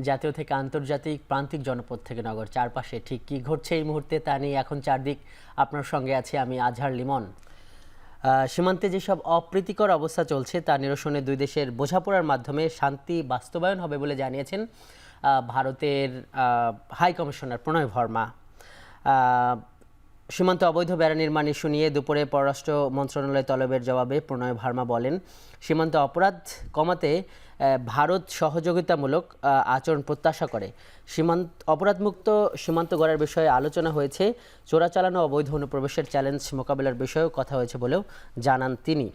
জাতীয় থেকে আন্তর্জাতিক, প্রান্তিক জনপদ থেকে নগর, চারপাশে ঠিক কী ঘটছে এই মুহূর্তে তা নিয়ে এখন চারদিক আপনার সঙ্গে আছি আমি আজহার লিমন। সীমান্তে যেসব অপ্রীতিকর অবস্থা চলছে তা নিরসনে দুই দেশের বোঝাপড়ার মাধ্যমে শান্তি বাস্তবায়ন হবে বলে জানিয়েছেন ভারতের হাই কমিশনার প্রণয় ভার্মা। সীমান্তে অবৈধ বেড়া নির্মাণ ইস্যু নিয়ে দুপুরে পররাষ্ট্র মন্ত্রণালয় তলবের জবাবে প্রণয় ভার্মা বলেন, সীমান্তে অপরাধ কমাতে ভারত সহযোগিতামূলক আচরণ প্রত্যাশা করে। অপরাধমুক্ত সীমান্ত গড়ার বিষয়ে আলোচনা হয়েছে। চোরাচালানো অবৈধ অনুপ্রবেশের চ্যালেঞ্জ মোকাবেলার বিষয়েও কথা হয়েছে বলেও জানান তিনি।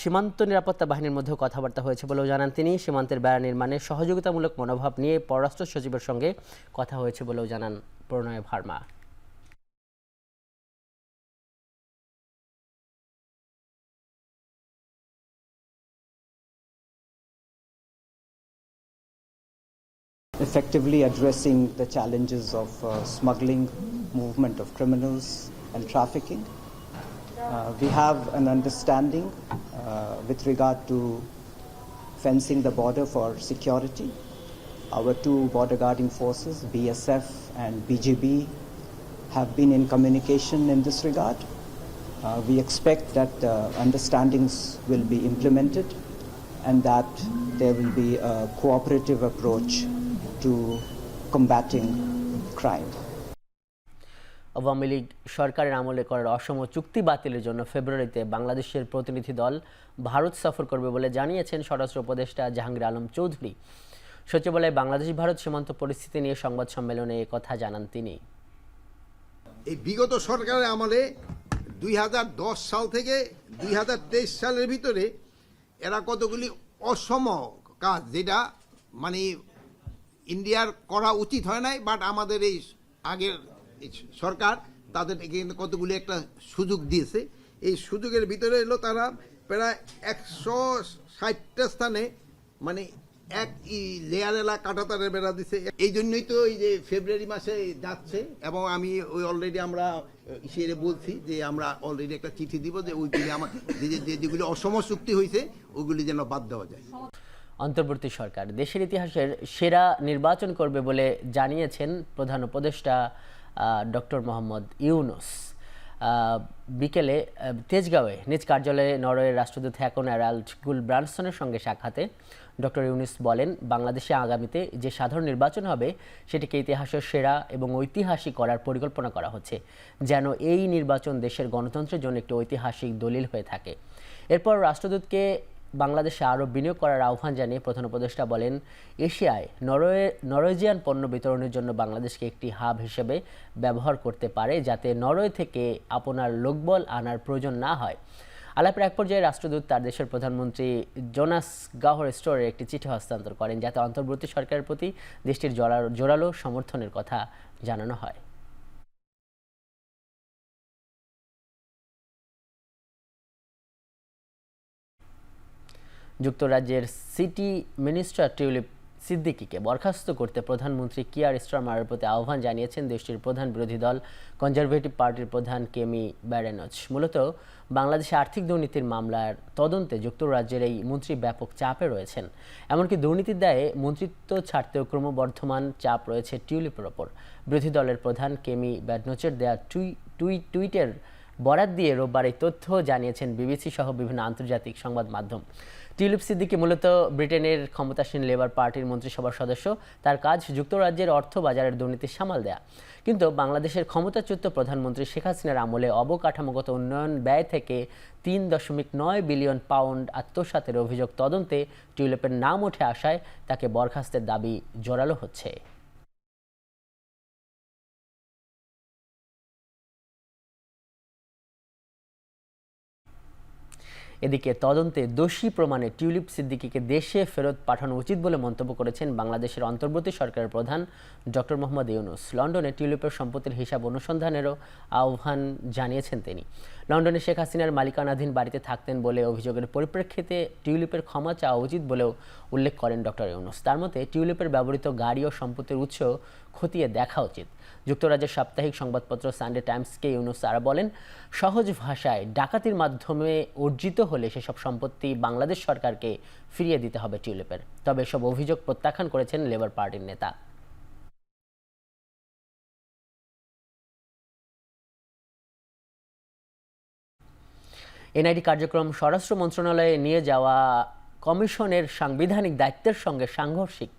সীমান্ত নিরাপত্তা বাহিনীর মধ্যেও কথাবার্তা হয়েছে বলেও জানান তিনি। সীমান্তের বেড়া নির্মাণে সহযোগিতামূলক মনোভাব নিয়ে পররাষ্ট্র সচিবের সঙ্গে কথা হয়েছে বলেও জানান প্রণয় Verma. Effectively addressing the challenges of smuggling, movement of criminals and trafficking. We have an understanding with regard to fencing the border for security. Our two border guarding forces, BSF and BGB, have been in communication in this regard. We expect that understandings will be implemented and that there will be a cooperative approach to combating crime. Awami League সরকারের আমলে করার অসম চুক্তি বাতিলের জন্য ফেব্রুয়ারিতে বাংলাদেশের প্রতিনিধি দল ভারত সফর করবে বলে জানিয়েছেন স্বরাষ্ট্র উপদেষ্টা জাহাঙ্গীর আলম চৌধুরী। সচিবালয়ে বাংলাদেশ ভারত সীমান্ত পরিস্থিতি নিয়ে সংবাদ সম্মেলনে কথা জানান তিনি। এই বিগত সরকারের আমলে 2010 সাল থেকে 2023 সালের ভিতরে এরা কতগুলি অসম কাজ, যেটা মানে ইন্ডিয়ার করা উচিত হয় নাই, বাট আমাদের এই আগের সরকার তাদেরকে কতগুলি একটা সুযোগ দিয়েছে। এই সুযোগের ভিতরে এলো তারা প্রায় 160টা স্থানে মানে এক লেয়ারেলা কাঁটাতারের বেড়া দিছে। এই জন্যই তো এই যে ফেব্রুয়ারি মাসে যাচ্ছে, এবং আমি ওই অলরেডি আমরা সেরে বলছি যে আমরা অলরেডি একটা চিঠি দিব যে ওইগুলি আমার যেগুলি অসম চুক্তি হয়েছে ওইগুলি যেন বাদ দেওয়া যায়। অন্তর্বর্তী সরকার দেশের ইতিহাসের সেরা নির্বাচন করবে বলে জানিয়েছেন প্রধান উপদেষ্টা ডক্টর মোহাম্মদ ইউনুস। বিকেলে তেজগাঁওয়ে নিজ কার্যালয়ে নরওয়ের রাষ্ট্রদূত হ্যাকন অ্যারাল্ড গুলব্রান্ডসনের সঙ্গে সাক্ষাতে ডক্টর ইউনুস বলেন, বাংলাদেশে আগামীতে যে সাধারণ নির্বাচন হবে সেটিকে ইতিহাসের সেরা এবং ঐতিহাসিক করার পরিকল্পনা করা হচ্ছে, যেন এই নির্বাচন দেশের গণতন্ত্রের জন্য একটি ঐতিহাসিক দলিল হয়ে থাকে। এরপর রাষ্ট্রদূতকে বাংলাদেশে আরও বিনিয়োগ করার আহ্বান জানিয়ে প্রধান উপদেষ্টা বলেন, এশিয়ায় নরওয়েজিয়ান পণ্য বিতরণের জন্য বাংলাদেশকে একটি হাব হিসেবে ব্যবহার করতে পারে, যাতে নরওয়ে থেকে আপনার লোকবল আনার প্রয়োজন না হয়। আলাপের এক পর্যায়ে রাষ্ট্রদূত তার দেশের প্রধানমন্ত্রী জোনাস গাহর স্টোরের একটি চিঠি হস্তান্তর করেন, যাতে অন্তর্বর্তী সরকারের প্রতি দেশটির জোরালো সমর্থনের কথা জানানো হয়। যুক্তরাজ্যের সিটি মিনিস্টার টিউলিপ সিদ্দিকিকে বরখাস্ত করতে প্রধানমন্ত্রী কিয়ার স্টারমারের প্রতি আহ্বান জানিয়েছেন দেশটির প্রধান বিরোধী দল কনজারভেটিভ পার্টির প্রধান কেমি ব্যারেনচ। মূলত বাংলাদেশে আর্থিক দুর্নীতির মামলার তদন্তে যুক্তরাজ্যের এই মন্ত্রী ব্যাপক চাপে রয়েছেন। এমনকি দুর্নীতির দায়ে মন্ত্রিত্ব ছাড়তেও ক্রমবর্ধমান চাপ রয়েছে টিউলিপের ওপর। বিরোধী দলের প্রধান কেমি ব্যারেনচের দেয়া টুইটের বরাত দিয়ে রোববার এই তথ্য জানিয়েছেন বিবিসি সহ বিভিন্ন আন্তর্জাতিক সংবাদ মাধ্যম। টিউলিপ সিদ্দিকি মূলত ব্রিটেনের ক্ষমতাসীন লেবার পার্টির মন্ত্রিসভার সদস্য। তার কাজ যুক্তরাজ্যের অর্থ বাজারের দুর্নীতি সামাল দেয়া। কিন্তু বাংলাদেশের ক্ষমতাচ্যুত প্রধানমন্ত্রী শেখ হাসিনার আমলে অবকাঠামোগত উন্নয়ন ব্যয় থেকে 3.9 বিলিয়ন পাউন্ড আত্মসাতের অভিযোগ তদন্তে টিউলিপের নাম উঠে আসায় তাকে বরখাস্তের দাবি জোরালো হচ্ছে। এদিকে তদন্তে দোষী প্রমাণে টিউলিপ সিদ্দিকিকে দেশে ফেরত পাঠানো উচিত বলে মন্তব্য করেছেন বাংলাদেশের অন্তর্বর্তী সরকারের প্রধান ডক্টর মোহাম্মদ ইউনুস। লন্ডনে টিউলিপের সম্পত্তির হিসাব অনুসন্ধানেরও আহ্বান জানিয়েছেন তিনি। লন্ডনে শেখ হাসিনার মালিকানাধীন বাড়িতে থাকতেন বলে অভিযোগের পরিপ্রেক্ষিতে টিউলিপের ক্ষমা চাওয়া উচিত বলেও উল্লেখ করেন ডক্টর ইউনুস। তার মতে টিউলিপের ব্যবহৃত গাড়ি ও সম্পত্তির উৎস খতিয়ে দেখা উচিত। যুক্তরাজ্যের সাপ্তাহিক সংবাদপত্র সানডে টাইমসকে ইউনুস আরা বলেন, সহজ ভাষায় ডাকাতির মাধ্যমে অর্জিত হলে সেসব সম্পত্তি বাংলাদেশ সরকারকে ফিরিয়ে দিতে হবে টিউলিপের। তবে এসব অভিযোগ প্রত্যাখ্যান করেছেন লেবার পার্টির নেতা। এনআইডি কার্যক্রম স্বরাষ্ট্র মন্ত্রণালয়ে নিয়ে যাওয়া কমিশনের সাংবিধানিক দায়িত্বের সঙ্গে সাংঘর্ষিক,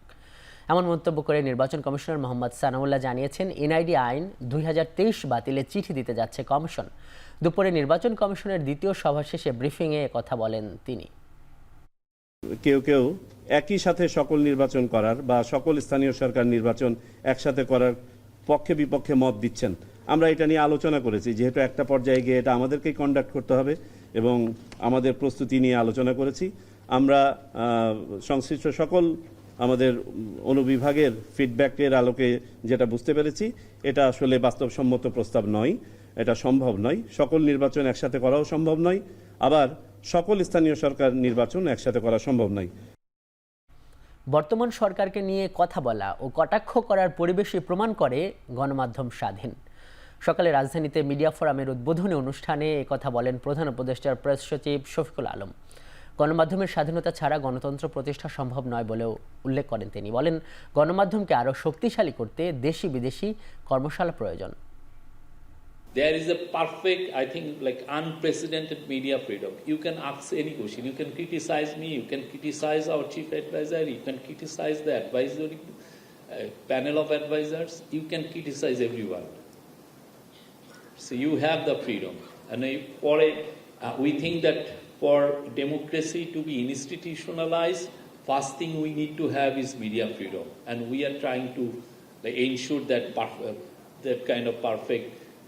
এমন মন্তব্য করে নির্বাচন কমিশনার মোহাম্মদ সানাউল্লাহ জানিয়েছেন, এনআইডি আইন 2023 বাতিলে চিঠি দিতে যাচ্ছে কমিশন। দুপুরে নির্বাচন কমিশনের দ্বিতীয় সভা শেষে ব্রিফিংয়ে কথা বলেন তিনি। কেউ কেউ একই সাথে সকল নির্বাচন করার বা সকল স্থানীয় সরকার নির্বাচন একসাথে করার পক্ষে বিপক্ষে মত দিচ্ছেন। আমরা এটা নিয়ে আলোচনা করেছি, যেহেতু একটা পর্যায়ে গিয়ে এটা আমাদেরকেই কন্ডাক্ট করতে হবে এবং আমাদের প্রস্তুতি নিয়ে আলোচনা করেছি। আমরা সংশ্লিষ্ট সকল আমাদের অনুবিভাগের ফিডব্যাকের আলোকে যেটা বুঝতে পেরেছি, এটা আসলে বাস্তবসম্মত প্রস্তাব নয়, এটা সম্ভব নয়। সকল নির্বাচন একসাথে করাও সম্ভব নয়, আবার সকল স্থানীয় সরকার নির্বাচন একসাথে করা সম্ভব নয়। বর্তমান সরকারকে নিয়ে কথা বলা ও কটাক্ষ করার পরিবেশই প্রমাণ করে গণমাধ্যম স্বাধীন। সকালে রাজধানীতে মিডিয়া ফোরামের উদ্বোধনী অনুষ্ঠানে একথা বলেন প্রধান উপদেষ্টার প্রেস সচিব শফিকুল আলম। গণমাধ্যমের স্বাধীনতা ছাড়া গণতন্ত্র প্রতিষ্ঠা সম্ভব নয় বলেও উল্লেখ করেন তিনি। বলেন, গণমাধ্যমকে আরও শক্তিশালী করতে দেশি বিদেশি কর্মশালা প্রয়োজন। There is a perfect, I think, like unprecedented media freedom. You can ask any question. You can criticize me. You can criticize our chief advisor. You can criticize the advisory panel of advisors. You can criticize everyone. So you have the freedom. And we think that for democracy to be institutionalized, first thing we need to have is media freedom. And we are trying to ensure that that kind of perfect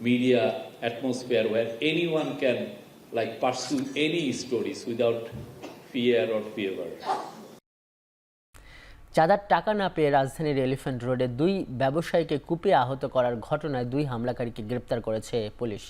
media atmosphere where anyone can pursue any stories without fear or favor. চাঁদার টাকা না পেয়ে রাজধানীর elephant রোডে 2 ব্যবসায়ীকে কুপিয়ে আহত করার ঘটনায় 2 হামলাকারীকে গ্রেপ্তার করেছে পুলিশ।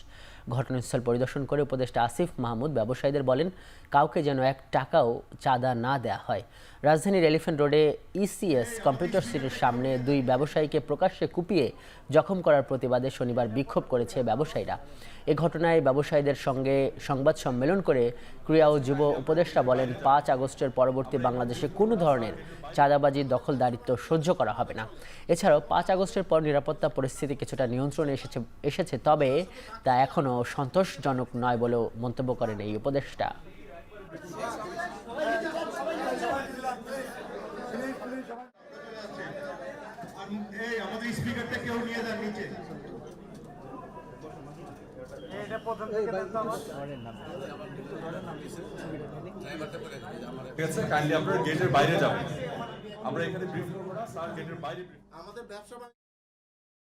ঘটনাস্থল পরিদর্শন করে উপদেষ্টা আসিফ মাহমুদ ব্যবসায়ীদের বলেন, কাউকে যেন 1 টাকাও চাঁদা না দেওয়া হয়। রাজধানীর এলিফ্যান্ট রোডে ইসিএস কম্পিউটার সিটির সামনে 2 ব্যবসায়ীকে প্রকাশ্যে কুপিয়ে জখম করার প্রতিবাদে শনিবার বিক্ষোভ করেছে ব্যবসায়ীরা। এ ঘটনায় ব্যবসায়ীদের সঙ্গে সংবাদ সম্মেলন করে ক্রীড়া ও যুব উপদেষ্টা বলেন, 5 আগস্টের পরবর্তী বাংলাদেশে কোনো ধরনের চাঁদাবাজি দখলদারিত্ব সহ্য করা হবে না। এছাড়াও 5 আগস্টের পর নিরাপত্তা পরিস্থিতি কিছুটা নিয়ন্ত্রণে এসেছে, তবে তা এখনও সন্তোষজনক নয় বলেও মন্তব্য করেন এই উপদেষ্টা। আমাদের স্পিকারটা কেউ নিয়ে যান নিচে। ঠিক আছে, কাইন্ডলি আপনারা গেটের বাইরে যাবেন। আমরা এখানে ব্রিফ করব না, স্যার গেটের বাইরে। আমাদের ব্যবসা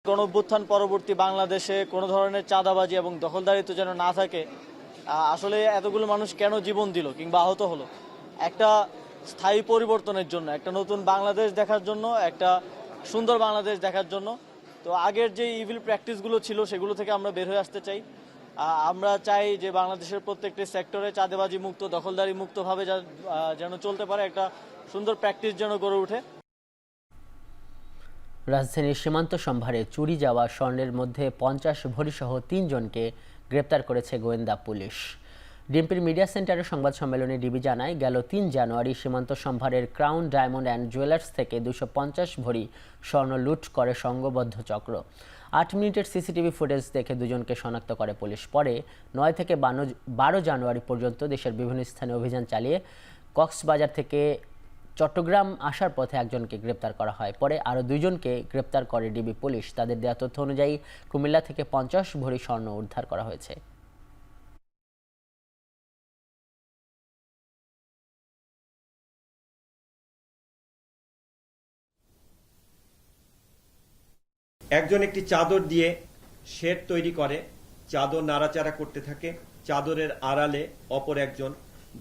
গণঅভ্যুত্থান পরবর্তী বাংলাদেশে কোনো ধরনের চাঁদাবাজি এবং দখলদারিত্ব যেন না থাকে। আসলে এতগুলো মানুষ কেন জীবন দিল কিংবা আহত হলো? একটা স্থায়ী পরিবর্তনের জন্য, একটা নতুন বাংলাদেশ দেখার জন্য, একটা সুন্দর বাংলাদেশ দেখার জন্য। তো আগের যে ইভিল প্র্যাকটিসগুলো ছিল সেগুলো থেকে আমরা বের হয়ে আসতে চাই। আমরা চাই যে বাংলাদেশের প্রত্যেকটি সেক্টরে চাঁদাবাজি মুক্ত, দখলদারি মুক্তভাবে যেন চলতে পারে, একটা সুন্দর প্র্যাকটিস যেন গড়ে ওঠে। রাজধানীর সীমান্ত সম্ভারে চুরি যাওয়া স্বর্ণের মধ্যে 50 ভরি সহ 3 জনকে গ্রেপ্তার করেছে গোয়েন্দা পুলিশ। ডিএমপির মিডিয়া সেন্টারে সংবাদ সম্মেলনে ডিবি জানায়, গেল 3 জানুয়ারি সীমান্ত সম্ভারের ক্রাউন ডায়মন্ড অ্যান্ড জুয়েলার্স থেকে 250 ভরি স্বর্ণ লুট করে সংঘবদ্ধ চক্র। 8 মিনিটের সিসিটিভি ফুটেজ দেখে 2 জনকে শনাক্ত করে পুলিশ। পরে 9 থেকে 12 জানুয়ারি পর্যন্ত দেশের বিভিন্ন স্থানে অভিযান চালিয়ে কক্সবাজার থেকে চট্টগ্রাম আসার পথে একজনকে গ্রেপ্তার করা হয়। পরে আরও 2 জনকে গ্রেপ্তার করে ডিবি পুলিশ। তাদের দেওয়া তথ্য অনুযায়ী কুমিল্লা থেকে 50 ভরি স্বর্ণ উদ্ধার করা হয়েছে। একজন একটি চাদর দিয়ে শেড তৈরি করে, চাদর নাড়াচাড়া করতে থাকে। চাদরের আড়ালে অপর একজন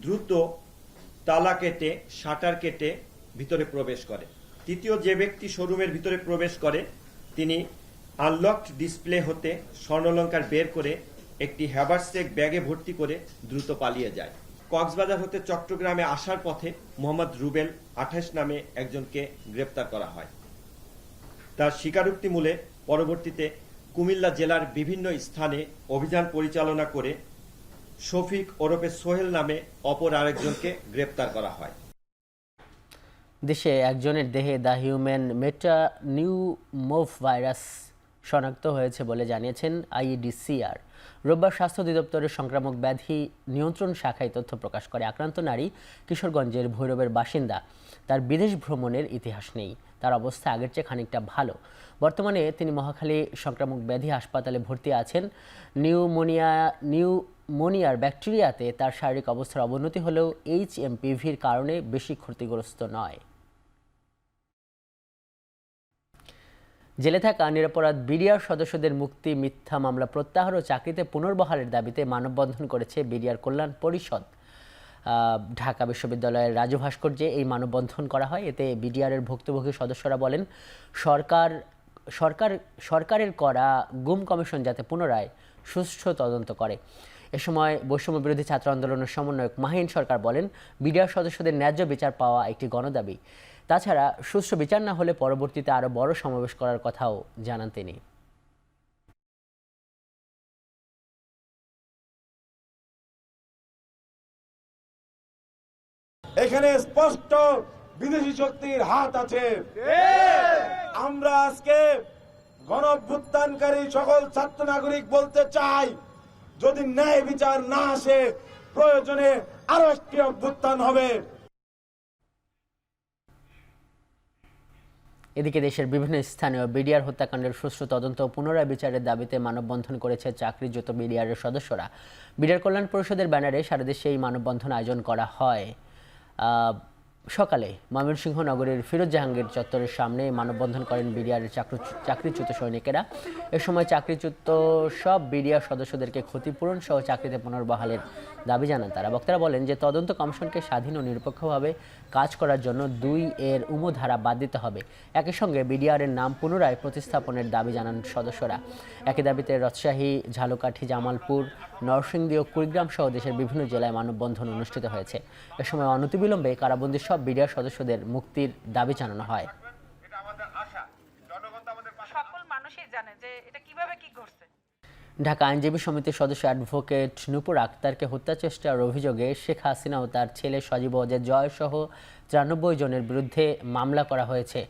দ্রুত তালা কেটে, শাটার কেটে ভিতরে প্রবেশ করে। তৃতীয় যে ব্যক্তি শোরুমের ভিতরে প্রবেশ করে, তিনি আনলকড ডিসপ্লে হতে স্বর্ণালংকার বের করে একটি হ্যাভারসেক ব্যাগে ভর্তি করে দ্রুত পালিয়ে যায়। কক্সবাজার হতে চট্টগ্রামে আসার পথে মোহাম্মদ রুবেল 28 নামে একজনকে গ্রেপ্তার করা হয়। তার স্বীকারোক্তি মূলে পরবর্তীতে কুমিল্লা জেলার বিভিন্ন স্থানে অভিযান পরিচালনা করে শফিক ওরফে সোহেল নামে অপর আরেকজনকে গ্রেপ্তার করা হয়। দেশে একজনের দেহে দ্য হিউম্যান মেটানিউমোভ ভাইরাস শনাক্ত হয়েছে বলে জানিয়েছেন আইইডিসিআর। রোববার স্বাস্থ্য অধিদপ্তরের সংক্রামক ব্যাধি নিয়ন্ত্রণ শাখায় তথ্য প্রকাশ করে। আক্রান্ত নারী কিশোরগঞ্জের ভৈরবের বাসিন্দা। তার বিদেশ ভ্রমণের ইতিহাস নেই। তার অবস্থা আগের চেয়ে খানিকটা ভালো। বর্তমানে তিনি মহাখালী সংক্রামক ব্যাধি হাসপাতালে ভর্তি আছেন। নিউমোনিয়ার ব্যাকটেরিয়াতে তার শারীরিক অবস্থার অবনতি হলেও HMPVর কারণে বেশি ক্ষতিগ্রস্ত নয়। জেলে থাকা নিরপরাধ বিডিআর সদস্যদের মুক্তি, মিথ্যা মামলা প্রত্যাহার ও চাকরিতে পুনর্বহালের দাবিতে মানববন্ধন করেছে বিডিআর কল্যাণ পরিষদ। ঢাকা বিশ্ববিদ্যালয়ের রাজু ভাস্কর্যে এই মানববন্ধন করা হয়। এতে বিডিআরের ভুক্তভোগী সদস্যরা বলেন, সরকারের করা গুম কমিশন যাতে পুনরায় সুষ্ঠু তদন্ত করে। এ সময় বৈষম্য বিরোধী ছাত্র আন্দোলনের সমন্বয়ক মাহিন সরকার বলেন, বিডিআর সদস্যদের ন্যায্য বিচার পাওয়া একটি গণদাবি। তাছাড়া সুষ্ঠু বিচার না হলে পরবর্তীতে আরও বড় সমাবেশ করার কথাও জানান তিনি। এখানে স্পষ্ট বিদেশি শক্তির হাত আছে। আমরা আজকে গণঅভ্যুত্থানকারী সকল ছাত্র নাগরিক বলতে চাই, যদি ন্যায় বিচার না আসে প্রয়োজনে আরো একটি অভ্যুত্থান হবে। এদিকে দেশের বিভিন্ন স্থানীয় বিডিআর হত্যাকাণ্ডের সুষ্ঠু তদন্ত ও পুনরায় বিচারের দাবিতে মানববন্ধন করেছে চাকরিচ্যুত বিডিআরের সদস্যরা। বিডিআর কল্যাণ পরিষদের ব্যানারে সারা দেশে এই মানববন্ধন আয়োজন করা হয়। সকালে ময়মনসিংহ নগরের ফিরোজ জাহাঙ্গীর চত্বরের সামনে মানববন্ধন করেন বিডিআরের চাকরিচ্যুত সৈনিকেরা। এ সময় চাকরিচ্যুত সব বিডিআর সদস্যদেরকে ক্ষতিপূরণ সহ চাকরিতে পুনর্বহালের দাবি জানান তারা। বক্তারা বলেন যে তদন্ত কমিশনকে স্বাধীন ও নিরপেক্ষভাবে কাজ করার জন্য 2 এর ধারা বাদ দিতে হবে। একই সঙ্গে বিডিআরের নাম পুনরায় প্রতিস্থাপনের দাবি জানান সদস্যরা। একই দাবিতে রাজশাহী, ঝালকাঠি, জামালপুর, নরসিংদী ও কুড়িগ্রাম সহ দেশের বিভিন্ন জেলায় মানববন্ধন অনুষ্ঠিত হয়েছে। এ সময় অনতিবিলম্বে কারাবন্দী সব বিডিআর সদস্যদের মুক্তির দাবি জানানো হয়। ঢাকা আইনজীবী সমিতির সদস্য অ্যাডভোকেট নূপুর আক্তারকে হত্যা চেষ্টার অভিযোগে শেখ হাসিনা ও তার ছেলে সজীব ওয়াজেদ জয় সহ 93 জনের বিরুদ্ধে মামলা করা হয়েছে।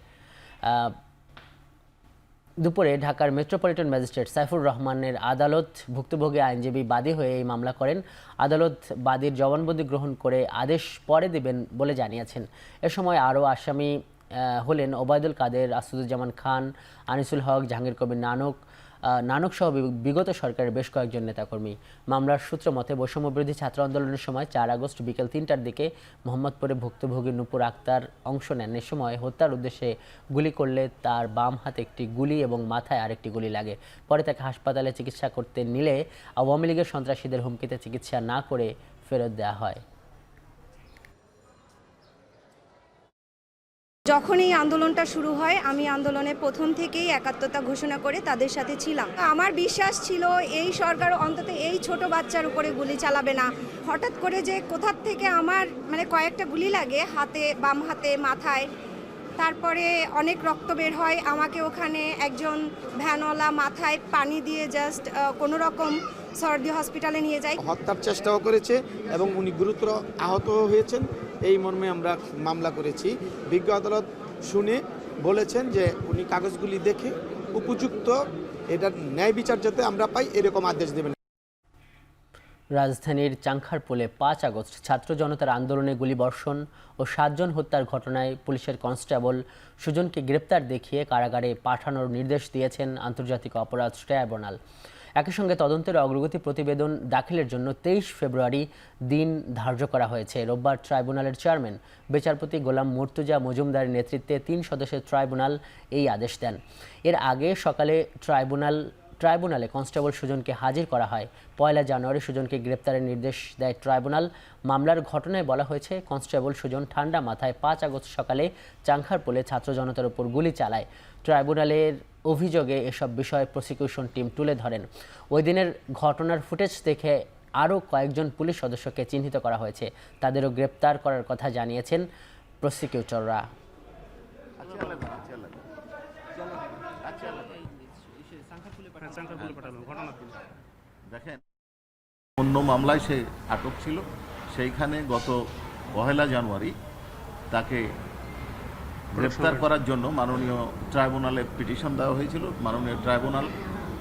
দুপুরে ঢাকার মেট্রোপলিটন ম্যাজিস্ট্রেট সাইফুর রহমানের আদালত ভুক্তভোগী আইনজীবী বাদী হয়ে এই মামলা করেন। আদালত বাদীর জবানবন্দি গ্রহণ করে আদেশ পরে দেবেন বলে জানিয়েছেন। এ সময় আরও আসামি হলেন ওবায়দুল কাদের, আসাদুজ্জামান খান, আনিসুল হক, জাহাঙ্গীর কবির নানক সহ বিগত সরকারের বেশ কয়েকজন নেতাকর্মী। মামলার সূত্র মতে বৈষম্য বিরোধী ছাত্র আন্দোলনের সময় 4 আগস্ট বিকেল 3টার দিকে মোহাম্মদপুরে ভুক্তভোগী নূপুর আক্তার অংশ নেন। এ সময় হত্যার উদ্দেশ্যে গুলি করলে তার বাম হাতে একটি গুলি এবং মাথায় আরেকটি গুলি লাগে। পরে তাকে হাসপাতালে চিকিৎসা করতে নিলে আওয়ামী লীগের সন্ত্রাসীদের হুমকিতে চিকিৎসা না করে ফেরত দেওয়া হয়। যখন এই আন্দোলনটা শুরু হয়, আমি আন্দোলনে প্রথম থেকেই একাত্মতা ঘোষণা করে তাদের সাথে ছিলাম। আমার বিশ্বাস ছিল এই সরকার অন্তত এই ছোট বাচ্চার উপরে গুলি চালাবে না। হঠাৎ করে যে কোথার থেকে আমার কয়েকটা গুলি লাগে হাতে, বাম হাতে, মাথায়, তারপরে অনেক রক্ত বের হয়। আমাকে ওখানে একজন ভ্যানওয়ালা মাথায় পানি দিয়ে জাস্ট কোনো রকম সর্দি হসপিটালে নিয়ে যায়। হত্যার চেষ্টাও করেছে এবং উনি গুরুতর আহত হয়েছেন। এই মর্মে আমরা মামলা করেছি। বিজ্ঞ আদালত শুনে বলেছেন যে উনি কাগজগুলি দেখে উপযুক্ত এটার ন্যায় বিচার যাতে আমরা পাই এরকম আদেশ দেবেন। রাজধানীর চাংখারপুলে 5 আগস্ট ছাত্র জনতার আন্দোলনে গুলিবর্ষণ ও 7 জন হত্যার ঘটনায় পুলিশের কনস্টেবল সুজনকে গ্রেপ্তার দেখিয়ে কারাগারে পাঠানোর নির্দেশ দিয়েছেন আন্তর্জাতিক অপরাধ ট্রাইব্যুনাল। একই সঙ্গে তদন্তের অগ্রগতি প্রতিবেদন দাখিলের জন্য 23 ফেব্রুয়ারি দিন ধার্য করা হয়েছে। রোববার ট্রাইব্যুনালের চেয়ারম্যান বিচারপতি গোলাম মুর্তুজা মজুমদারের নেতৃত্বে 3 সদস্যের ট্রাইব্যুনাল এই আদেশ দেন। এর আগে সকালে ট্রাইব্যুনালে কনস্টেবল সুজনকে হাজির করা হয়। 1 জানুয়ারি সুজনকে গ্রেপ্তারের নির্দেশ দেয় ট্রাইব্যুনাল। মামলার ঘটনায় বলা হয়েছে, কনস্টেবল সুজন ঠান্ডা মাথায় 5 আগস্ট সকালে চাংখারপুলে ছাত্র জনতার উপর গুলি চালায়। ট্রাইব্যুনালের অভিযোগে এসব বিষয়ে প্রসিকিউশন টিম তুলে ধরেন। ওই দিনের ঘটনার ফুটেজ দেখে আরও কয়েকজন পুলিশ সদস্যকে চিহ্নিত করা হয়েছে। তাদেরও গ্রেপ্তার করার কথা জানিয়েছেন প্রসিকিউটররা। অন্য মামলায় সে আটক ছিল। সেইখানে গত 1 জানুয়ারি তাকে গ্রেফতার করার জন্য মাননীয় ট্রাইব্যুনালে পিটিশন দেওয়া হয়েছিল। মাননীয় ট্রাইব্যুনাল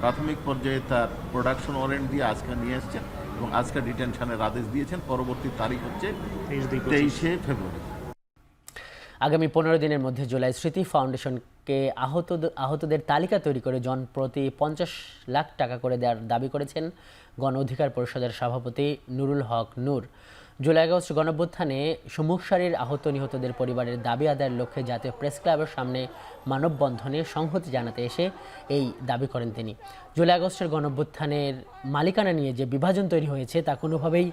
প্রাথমিক পর্যায়ে তার প্রোডাকশন ওয়ারেন্ট দিয়ে আজকে নিয়ে এসছেন এবং আজকে ডিটেনশনের আদেশ দিয়েছেন। পরবর্তী তারিখ হচ্ছে 23 ফেব্রুয়ারি। আগামী 15 দিনের মধ্যে জুলাই স্মৃতি ফাউন্ডেশনকে আহতদের তালিকা তৈরি করে জনপ্রতি 50 লাখ টাকা করে দেওয়ার দাবি করেছেন গণ অধিকার পরিষদের সভাপতি নুরুল হক নূর। জুলাই আগস্ট গণঅভ্যুত্থানে সম্মুখ সারির আহত নিহতদের পরিবারের দাবি আদায়ের লক্ষ্যে জাতীয় প্রেস ক্লাবের সামনে মানববন্ধনে সংহতি জানাতে এসে এই দাবি করেন তিনি। জুলাই আগস্টের গণঅভ্যুত্থানের মালিকানা নিয়ে যে বিভাজন তৈরি হয়েছে তা কোনোভাবেই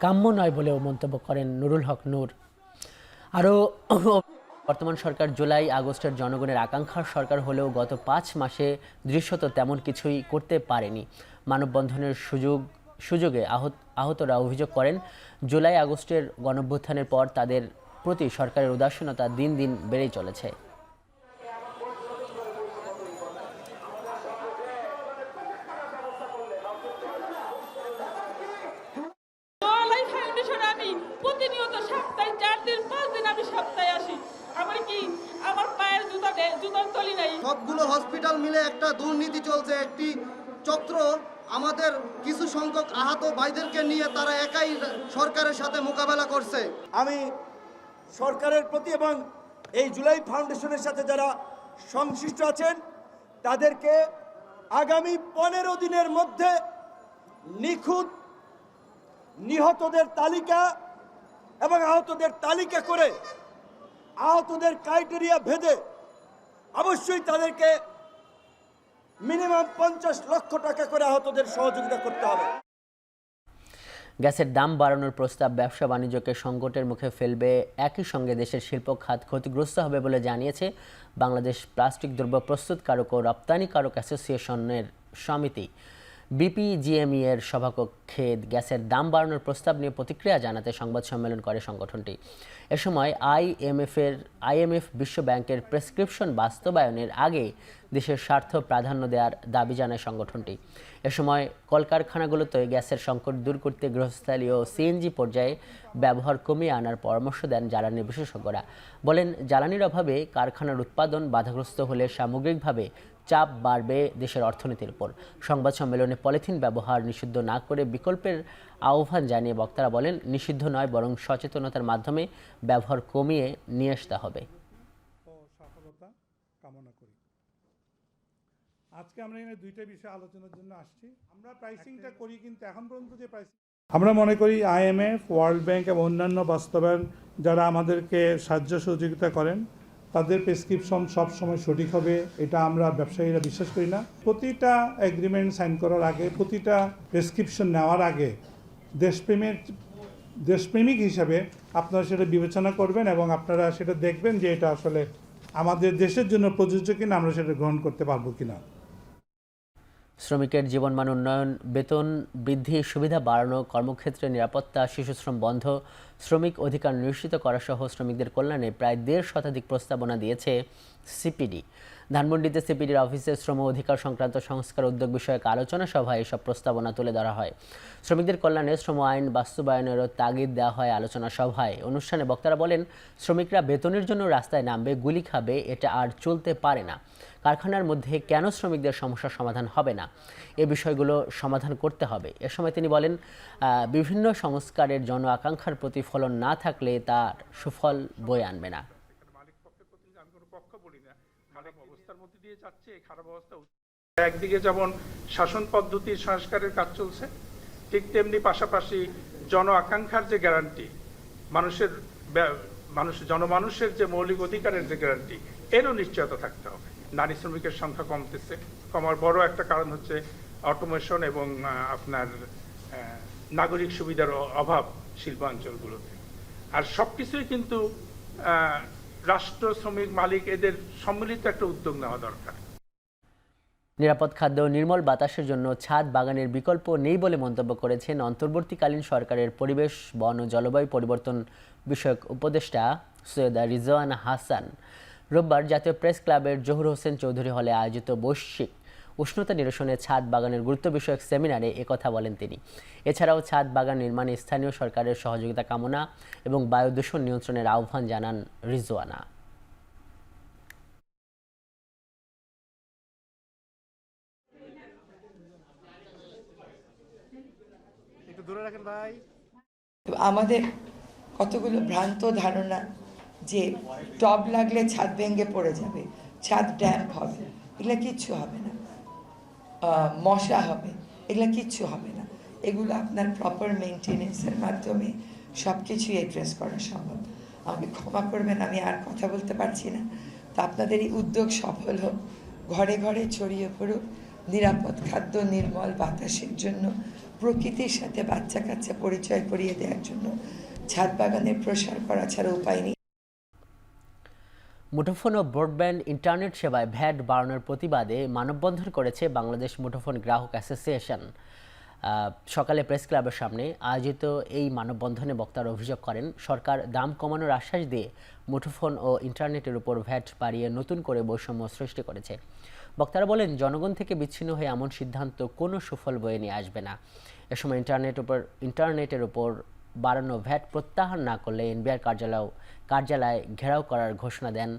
কাম্য নয় বলেও মন্তব্য করেন নুরুল হক নূর। আরও বর্তমান সরকার জুলাই আগস্টের জনগণের আকাঙ্ক্ষার সরকার হলেও গত 5 মাসে দৃশ্যত তেমন কিছুই করতে পারেনি। মানববন্ধনের সুযোগে আহতরা অভিযোগ করেন, জুলাই আগস্টের গণঅভ্যুত্থানের পর তাদের প্রতি সরকারের উদাসীনতা দিন দিন বেড়েই চলেছে। আমি প্রতিনিয়ত সপ্তাহে 4 দিন 5 দিন আমি সপ্তাহে আসি। আমার কি আমার পায়ের জুতার তলি নাই। সবগুলো হসপিটাল মিলে একটা দুর্নীতি চলছে, একটি চক্র। আমাদের কিছু সংখ্যক আহত ভাইদেরকে নিয়ে তারা একাই সরকারের সাথে মোকাবেলা করছে। আমি সরকারের প্রতি এবং এই জুলাই ফাউন্ডেশনের সাথে যারা সংশ্লিষ্ট আছেন তাদেরকে আগামী 15 দিনের মধ্যে নিখুঁত নিহতদের তালিকা এবং আহতদের তালিকা করে আহতদের ক্রাইটেরিয়া ভেদে অবশ্যই তাদেরকে মিনিমাম 50 লক্ষ টাকা করে আহতদের সহযোগিতা করতে হবে। গ্যাসের দাম বাড়ানোর প্রস্তাব ব্যবসা বাণিজ্যকে সংকটের মুখে ফেলবে, একই সঙ্গে দেশের শিল্প খাত ক্ষতিগ্রস্ত হবে বলে জানিয়েছে বাংলাদেশ প্লাস্টিক দ্রব্য প্রস্তুতকারক ও রপ্তানিকারক অ্যাসোসিয়েশনের সমিতি। বিপিজিএমই এর সভাকক্ষে গ্যাসের দাম বাড়ানোর প্রস্তাব নিয়ে প্রতিক্রিয়া জানাতে সংবাদ সম্মেলন করে সংগঠনটি। এ সময় আইএমএফ বিশ্ব ব্যাংকের প্রেসক্রিপশন বাস্তবায়নের আগে দেশের স্বার্থ প্রাধান্য দেওয়ার দাবি জানায় সংগঠনটি। এ সময় কলকারখানাগুলোতে গ্যাসের সংকট দূর করতে গৃহস্থালী ও সিএনজি পর্যায়ে ব্যবহার কমিয়ে আনার পরামর্শ দেন জ্বালানি বিশেষজ্ঞরা। বলেন, জ্বালানির অভাবে কারখানার উৎপাদন বাধাগ্রস্ত হলে সামগ্রিকভাবে চাপ বাড়বে দেশের অর্থনীতির উপর। সংবাদ সম্মেলনে পলিথিন ব্যবহার নিষিদ্ধ না করে বিকল্পের আহ্বান জানিয়ে বক্তারা বলেন, নিষিদ্ধ নয় বরং সচেতনতার মাধ্যমে ব্যবহার কমিয়ে নিয়ে আসতে হবে। সফলতা কামনা করি। আজকে আমরা এখানে দুইটা বিষয় আলোচনার জন্য আসছি। আমরা প্রাইসিংটা করি, কিন্তু এখন পর্যন্ত যে প্রাইসিং আমরা মনে করি আইএমএফ, ওয়ার্ল্ড ব্যাংক এবং অন্যান্য বাস্তবায়ন যারা আমাদেরকে সাহায্য সহযোগিতা করেন তাদের প্রেসক্রিপশন সব সময় সঠিক হবে, এটা আমরা ব্যবসায়ীরা বিশ্বাস করি না। প্রতিটা এগ্রিমেন্ট সাইন করার আগে, প্রতিটা প্রেসক্রিপশন নেওয়ার আগে দেশপ্রেমিক হিসাবে আপনারা সেটা বিবেচনা করবেন এবং আপনারা সেটা দেখবেন যে এটা আসলে আমাদের দেশের জন্য প্রযোজ্য কিনা, আমরা সেটা গ্রহণ করতে পারবো কিনা। শ্রমিকের জীবনমান উন্নয়ন, বেতন বৃদ্ধি, সুবিধা বাড়ানো, কর্মক্ষেত্রে নিরাপত্তা, শিশুশ্রম বন্ধ, শ্রমিক অধিকার নিশ্চিত করা সহ শ্রমিকদের কল্যাণে প্রায় 1.5 শতাধিক প্রস্তাবনা দিয়েছে সিপিডি। ধানমন্ডিতে সিপিডির অফিসে শ্রম অধিকার সংক্রান্ত সংস্কার উদ্যোগ বিষয়ক আলোচনা সভায় এসব প্রস্তাবনা তুলে ধরা হয়। শ্রমিকদের কল্যাণে শ্রম আইন বাস্তবায়নেরও তাগিদ দেওয়া হয় আলোচনা সভায়। অনুষ্ঠানে বক্তারা বলেন, শ্রমিকরা বেতনের জন্য রাস্তায় নামবে, গুলি খাবে, এটা আর চলতে পারে না। কারখানার মধ্যে কেন শ্রমিকদের সমস্যার সমাধান হবে না, এ বিষয়গুলো সমাধান করতে হবে। এ সময় তিনি বলেন, বিভিন্ন সংস্কারের জন আকাঙ্ক্ষার প্রতিফলন না থাকলে তার সুফল বয়ে আনবে না। একদিকে যেমন শাসন পদ্ধতির সংস্কারের কাজ চলছে, ঠিক তেমনি পাশাপাশি জন আকাঙ্ক্ষার যে গ্যারান্টি, জনমানুষের যে মৌলিক অধিকারের যে গ্যারান্টি, এরও নিশ্চয়তা থাকতে হবে। নারী শ্রমিকের সংখ্যা কমতেছে, কমার বড় একটা কারণ হচ্ছে অটোমেশন এবং আপনার নাগরিক সুবিধার অভাব শিল্পাঞ্চলগুলোতে। আর সবকিছুই কিন্তু রাষ্ট্র, শ্রমিক, মালিক এদের সম্মিলিত একটা উদ্যোগ নেওয়া দরকার। নিরাপদ খাদ্য ও নির্মল বাতাসের জন্য ছাদ বাগানের বিকল্প নেই বলে মন্তব্য করেছেন অন্তর্বর্তীকালীন সরকারের পরিবেশ, বন ও জলবায়ু পরিবর্তন বিষয়ক উপদেষ্টা সৈয়দা রিজওয়ানা হাসান। রোববার জাতীয় প্রেস ক্লাবের জহুর হোসেন চৌধুরী হলে আয়োজিত বৈশ্বিক উষ্ণতা নিরসনে ছাদ বাগানের গুরুত্ব বিষয়ক সেমিনারে একথা বলেন তিনি। এছাড়াও ছাদ বাগান নির্মাণে স্থানীয় সরকারের সহযোগিতা কামনা এবং বায়ু দূষণ নিয়ন্ত্রণের আহ্বান জানান রিজওয়ানা। আমাদের কতগুলো ভ্রান্ত ধারণা যে টব লাগলে ছাদ ভেঙে পড়ে যাবে, ছাদ ড্যাম্প হবে, এগুলো কিচ্ছু হবে না, মশা হবে, এগুলো কিচ্ছু হবে না। এগুলো আপনার প্রপার মেনটেনেন্সের মাধ্যমে সব কিছুই অ্যাড্রেস করা সম্ভব। আমি ক্ষমা করবেন, আমি আর কথা বলতে পারছি না। তো আপনাদের এই উদ্যোগ সফল হোক, ঘরে ঘরে ছড়িয়ে পড়ুক নিরাপদ খাদ্য, নির্মল বাতাসের জন্য, প্রকৃতির সাথে বাচ্চা কাচ্চা পরিচয় করিয়ে দেওয়ার জন্য ছাদ বাগানের প্রসার করা ছাড়া উপায় নেই। মুঠোফোন ও ব্রডব্যান্ড ইন্টারনেট সেবায় ভ্যাট বাড়ানোর প্রতিবাদে মানববন্ধন করেছে বাংলাদেশ মুঠোফোন গ্রাহক অ্যাসোসিয়েশন। সকালে প্রেস ক্লাবের সামনে আয়োজিত এই মানববন্ধনে বক্তারা অভিযোগ করেন, সরকার দাম কমানোর আশ্বাস দিয়ে মুঠোফোন ও ইন্টারনেটের উপর ভ্যাট বাড়িয়ে নতুন করে বৈষম্য সৃষ্টি করেছে। বক্তারা বলেন, জনগণ থেকে বিচ্ছিন্ন হয়ে এমন সিদ্ধান্ত কোনো সুফল বয়ে নিয়ে আসবে না। এ সময় ইন্টারনেটের উপর বাড়ানো ভ্যাট প্রত্যাহার না করলে এনবিআর কার্যালয় ঘেরাও করার ঘোষণা দেন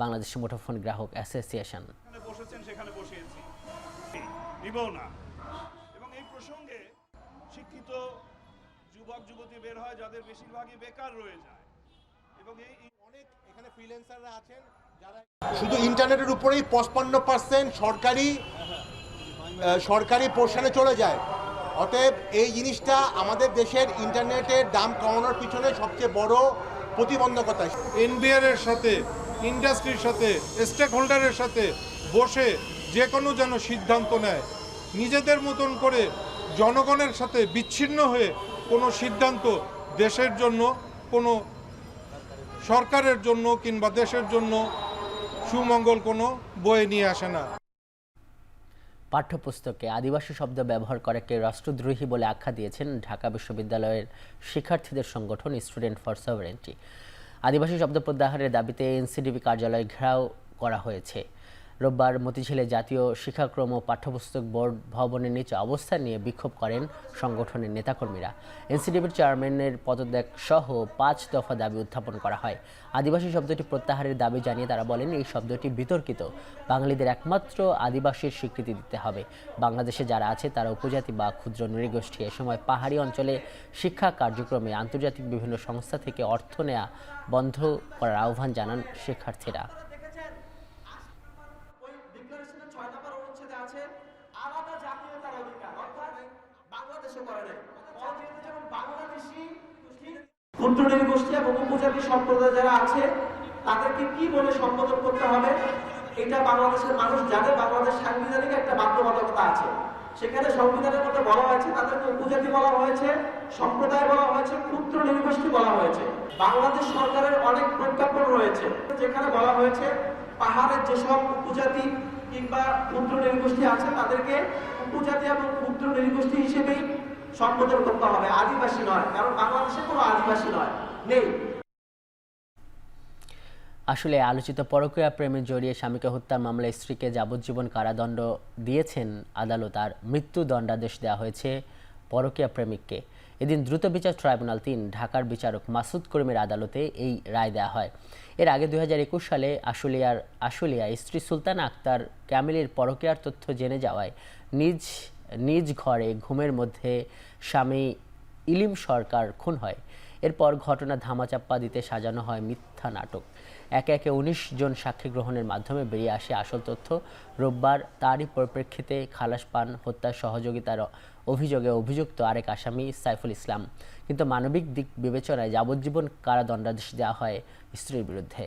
বাংলাদেশ মুঠোফোন গ্রাহক অ্যাসোসিয়েশন। এবং এই প্রসঙ্গে শিক্ষিত যুবক যুবতী বের হয় যাদের বেশিরভাগই বেকার রয়ে যায়, এবং এই অনেক এখানে ফ্রিল্যান্সাররা আছেন যারা শুধু ইন্টারনেটের উপরেই 55% সরকারি পোর্শনে চলে যায়। অতএব এই জিনিসটা আমাদের দেশের ইন্টারনেটের দাম কমানোর পিছনে সবচেয়ে বড় প্রতিবন্ধকতা। এনবিআর এর সাথে, ইন্ডাস্ট্রির সাথে, স্টেক হোল্ডারের সাথে বসে যে কোনো যেন সিদ্ধান্ত নেয়, নিজেদের মতন করে জনগণের সাথে বিচ্ছিন্ন হয়ে কোনো সিদ্ধান্ত দেশের জন্য, কোনো সরকারের জন্য কিংবা দেশের জন্য সুমঙ্গল কোনো বয়ে নিয়ে আসে না। পাঠ্যপুস্তকে আদিবাসী শব্দ ব্যবহার করাকে রাষ্ট্রদ্রোহী বলে আখ্যা দিয়েছেন ঢাকা বিশ্ববিদ্যালয়ের শিক্ষার্থীদের সংগঠন স্টুডেন্ট ফর সভারেন্টি। আদিবাসী শব্দ প্রত্যাহারের দাবিতে এনসিডিবি কার্যালয় ঘেরাও করা হয়েছে। রোববার মতিঝিলে জাতীয় শিক্ষাক্রম ও পাঠ্যপুস্তক বোর্ড ভবনের নিচে অবস্থান নিয়ে বিক্ষোভ করেন সংগঠনের নেতাকর্মীরা। এনসিডিবির চেয়ারম্যানের পদত্যাগ সহ 5 দফা দাবি উত্থাপন করা হয়। আদিবাসী শব্দটি প্রত্যাহারের দাবি জানিয়ে তারা বলেন, এই শব্দটি বিতর্কিত, বাঙালিদের একমাত্র আদিবাসীর স্বীকৃতি দিতে হবে। বাংলাদেশে যারা আছে তারা উপজাতি বা ক্ষুদ্র নৃগোষ্ঠী। এ সময় পাহাড়ি অঞ্চলে শিক্ষা কার্যক্রমে আন্তর্জাতিক বিভিন্ন সংস্থা থেকে অর্থ নেওয়া বন্ধ করার আহ্বান জানান শিক্ষার্থীরা। ক্ষুদ্র নৃগোষ্ঠী এবং উপজাতি সম্প্রদায় যারা আছে তাদেরকে কি বলে সম্বোধন করতে হবে, এটা বাংলাদেশের মানুষ জানে। বাংলাদেশ সাংবিধানিক একটা বাধ্যবাধকতা আছে, সেখানে সংবিধানের মধ্যে বলা হয়েছে তাদেরকে উপজাতি বলা হয়েছে, সম্প্রদায় বলা হয়েছে, ক্ষুদ্র নৃগোষ্ঠী বলা হয়েছে। বাংলাদেশ সরকারের অনেক প্রজ্ঞাপন রয়েছে যেখানে বলা হয়েছে পাহাড়ের যেসব উপজাতি কিংবা ক্ষুদ্র নৃগোষ্ঠী আছে তাদেরকে উপজাতি এবং ক্ষুদ্র নৃগোষ্ঠী হিসেবেই সম্বোধন করতে হবে, আদিবাসী নয়। কারণ বাংলাদেশে কোনো আদিবাসী নেই। আসলে আলোচিত পরকীয়া প্রেমে জড়িয়ে স্বামীকে হত্যার মামলায় স্ত্রীকে যাবজ্জীবন কারাদণ্ড দিয়েছেন আদালত। আর মৃত্যুদণ্ডাদেশ দেওয়া হয়েছে পরকীয়া প্রেমিককে। এদিন দ্রুত বিচার ট্রাইব্যুনাল 3 ঢাকার বিচারক মাসুদ করিমের আদালতে এই রায় দেওয়া হয়। এর আগে 2021 সালে আশুলিয়ায় স্ত্রী সুলতানা আক্তার ক্যামিলের পরকীয়ার তথ্য জেনে যাওয়ায় নিজ ঘরে ঘুমের মধ্যে স্বামী ইলিম সরকার খুন হয়। এরপর ঘটনা ধামাচাপা দিতে সাজানো হয় মিথ্যা নাটক। একে একে 19 জন সাক্ষী গ্রহণের মাধ্যমে বেরিয়ে আসে আসল তথ্য। রোববার তারই পরিপ্রেক্ষিতে খালাস পান হত্যার সহযোগিতার অভিযোগে অভিযুক্ত আরেক আসামি সাইফুল ইসলাম। কিন্তু মানবিক দিক বিবেচনায় যাবজ্জীবন কারাদণ্ডাদেশ দেওয়া হয় স্ত্রীর বিরুদ্ধে।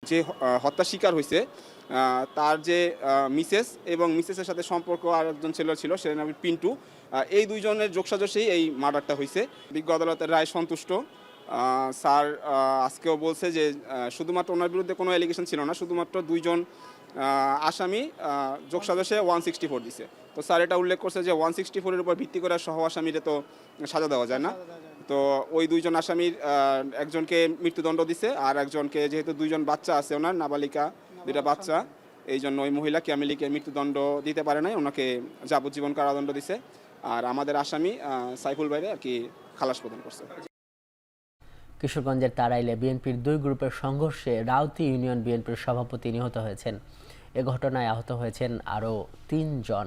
যে হত্যা শিকার হয়েছে তার যে মিসেস এবং মিসেসের সাথে সম্পর্ক আর একজন ছেলে ছিল, সে নাম পিন্টু। এই দুইজনের যোগসাজশেই এই মার্ডারটা হয়েছে। বিজ্ঞ আদালতের রায় সন্তুষ্ট স্যার আজকেও বলছে যে শুধুমাত্র ওনার বিরুদ্ধে কোনো অ্যালিগেশন ছিল না, শুধুমাত্র 2 জন আসামি যোগসাজশে 164 দিছে। তো স্যার এটা উল্লেখ করছে যে 164-এর উপর ভিত্তি করে সহ আসামিরে তো সাজা দেওয়া যায় না। তো ওই 2 জন আসামির একজনকে মৃত্যুদণ্ড দিছে, আর একজনকে যেহেতু 2 জন বাচ্চা আছে ওনার, নাবালিকা 2টা বাচ্চা, এই জন্য ওই মহিলা ক্যামেলিকে মৃত্যুদণ্ড দিতে পারে নাই, ওনাকে যাবজ্জীবন কারাদণ্ড দিছে। আর আমাদের আসামি সাইফুল ভাইরে আর কি খালাস প্রদান করছে। কিশোরগঞ্জের তারাইলে বিএনপির 2 গ্রুপের সংঘর্ষে রাউতি ইউনিয়ন বিএনপির সভাপতি নিহত হয়েছেন। এ ঘটনায় আহত হয়েছেন আরও 3 জন।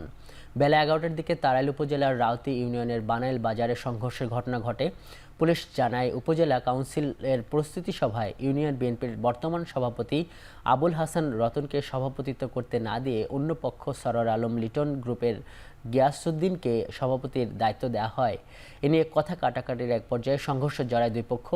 বেলা 11টার দিকে তারাইল উপজেলার রাউতি ইউনিয়নের বানাইল বাজারে সংঘর্ষের ঘটনা ঘটে। পুলিশ জানায়, উপজেলা কাউন্সিলের প্রস্তুতি সভায় ইউনিয়ন বিএনপির বর্তমান সভাপতি আবুল হাসান রতনকে সভাপতিত্ব করতে না দিয়ে অন্য পক্ষ সরর আলম লিটন গ্রুপের গিয়াসউদ্দিনকে সভাপতির দায়িত্ব দেওয়া হয়। এ নিয়ে কথা কাটাকাটির এক পর্যায়ে সংঘর্ষে জড়ায় 2 পক্ষ।